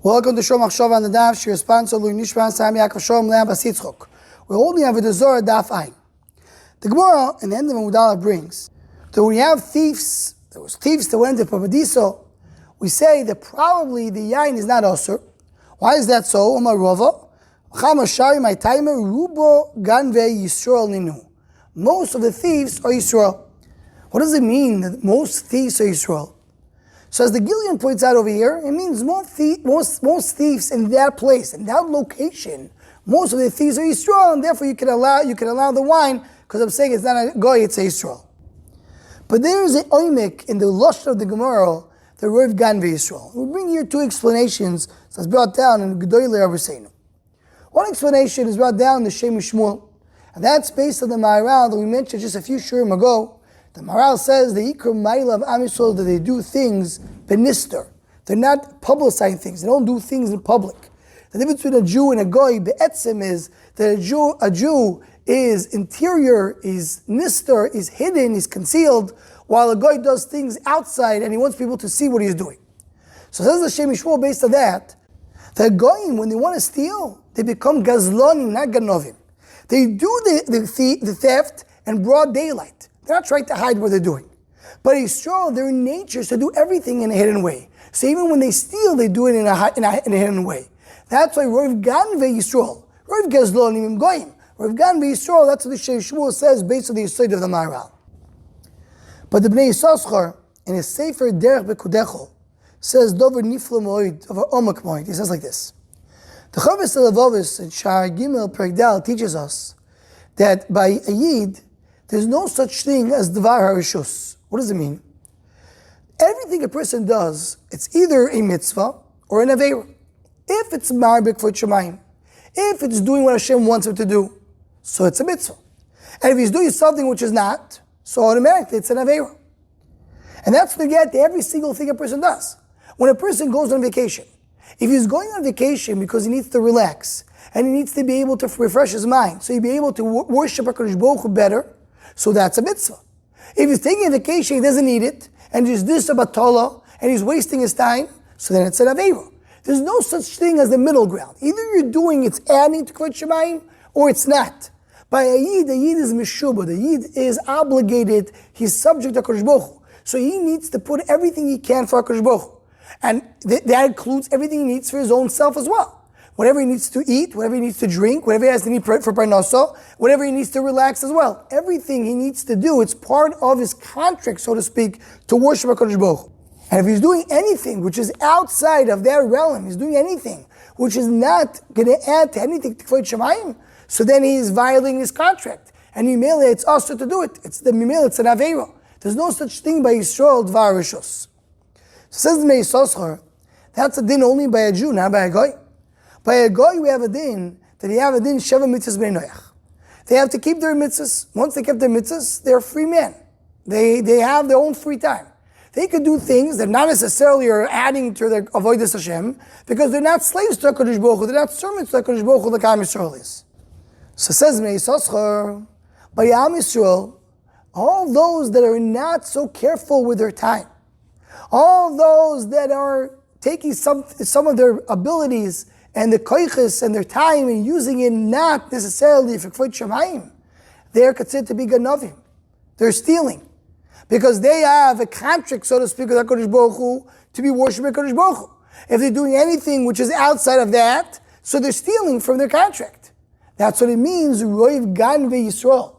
Welcome to Shom Achshava on the Daf. Shir sponsor Lui Nishman Sam Yaakov Shalom Leah Basitzchok. We're holding Avoda Zara Daf Ayin. The Gemara in the end of Avoda brings that when we have thieves, there was thieves that went into Paradiso, we say that probably the yain is not osur. Why is that so? Omar Rava, Chama Shari my timer Rubo Ganve Yisrael Ninu. Most of the thieves are Yisrael. What does it mean that most thieves are Yisrael? So as the Gillian points out over here, it means most thieves in that place, in that location, most of the thieves are Yisrael, and therefore you can allow the wine, because I'm saying it's not a goy, it's a Yisrael. But there is an oimik in the lush of the Gemara, the Rav Gan Yisrael. We bring here two explanations that's brought down in Gedoylei Rabbeinu. One explanation is brought down in the Shem Shmuel, and that's based on the Maharal that we mentioned just a few shurim ago. The Maharal says the Ikar Ma'ila of Am Yisrael that they do things benister. They're not publicizing things. They don't do things in public. The difference between a Jew and a goy be'etzim is that a Jew is interior, is nister, is hidden, is concealed, while a goy does things outside and he wants people to see what he's doing. So says the Shem Yishmuel based on that, the goyim, when they want to steal, they become gazlonim, not ganovim. They do the theft in broad daylight. They're not trying to hide what they're doing. But Yisrael, their nature is to do everything in a hidden way. So even when they steal, they do it in a hidden way. That's why Rav Gan Yisrael, Rav Gazlonim Goyim, Rav Gan Yisrael, that's what the Shem Shmuel says based on the Yisrael of the Maharal. But the Bnei Yissaschar, in his Sefer Derech Bekudecho, says Dover Nifla Moed, Dover Omak Moed. He says like this. The Chavis Elavovis in Shar Gimel Perigdal teaches us that by a Yid, there's no such thing as Dvar HaRishus. What does it mean? Everything a person does, it's either a mitzvah or an aveira. If it's marbik for Shemayim, if it's doing what Hashem wants him to do, so it's a mitzvah. And if he's doing something which is not, so automatically it's an aveira. And that's to get to every single thing a person does. When a person goes on vacation, if he's going on vacation because he needs to relax, and he needs to be able to refresh his mind, so he'll be able to worship HaKadosh Baruch Hu better, so that's a mitzvah. If he's taking a vacation, he doesn't need it, and there's this about Torah, and he's wasting his time, so then it's an aveira. There's no such thing as the middle ground. Either you're doing it's adding to Kvod Shemayim, or it's not. By a Yid is Meshubah. The Yid is obligated, he's subject to HaKadosh Baruch Hu. So he needs to put everything he can for HaKadosh Baruch Hu. And that includes everything he needs for his own self as well. Whatever he needs to eat, whatever he needs to drink, whatever he has to need for parnaso, whatever he needs to relax as well. Everything he needs to do, it's part of his contract, so to speak, to worship HaKadosh Baruch Hu. And if he's doing anything which is outside of their realm, he's doing anything which is not going to add to anything to Kvod Shemayim, so then he is violating his contract. And Mimele, it's also to do it. It's the Mimele, it's an Aveira. There's no such thing by Yisrael Dvar Rishus. So says the Meir Soschar, that's a din only by a Jew, not by a Goy. By a Goy, we have a din, that they have a din Sheva Mitzvahs Bnei Noach. They have to keep their mitzvahs. Once they keep their mitzvahs, they're free men. They have their own free time. They could do things that not necessarily are adding to their avodas Hashem, because they're not slaves to HaKadosh Baruch Hu, they're not servants to HaKadosh Baruch Hu like Am Yisrael is. So says Meir Soschar, by Am Yisrael, all those that are not so careful with their time, all those that are taking some of their abilities and the koiches and their time and using it not necessarily for Kvod Shemayim, they are considered to be ganovim. They're stealing. Because they have a contract, so to speak, with HaKadosh Baruch Hu to be worshiping HaKadosh Baruch Hu. If they're doing anything which is outside of that, so they're stealing from their contract. That's what it means, Roiv Gan Yisrael.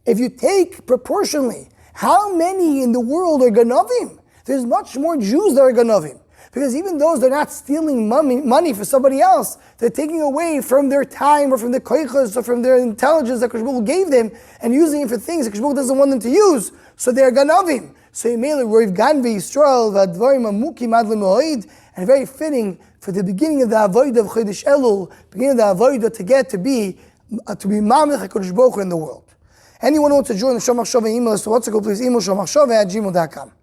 If you take proportionally, how many in the world are ganovim? There's much more Jews that are ganovim. Because even those that are not stealing money for somebody else, they're taking away from their time or from their koichos or from their intelligence that Kadosh Baruch Hu gave them and using it for things that Kadosh Baruch Hu doesn't want them to use. So they're ganovim. So Yimele Roiv Gan Yisrael v'advarim amukim ad lemoed, and very fitting for the beginning of the Avoda of Chodesh Elul, beginning of the Avoda to get to be Mamlech HaKadosh Baruch Hu in the world. Anyone who wants to join the Shom Achshava email us to WhatsApp, please email shomachshava@gmail.com.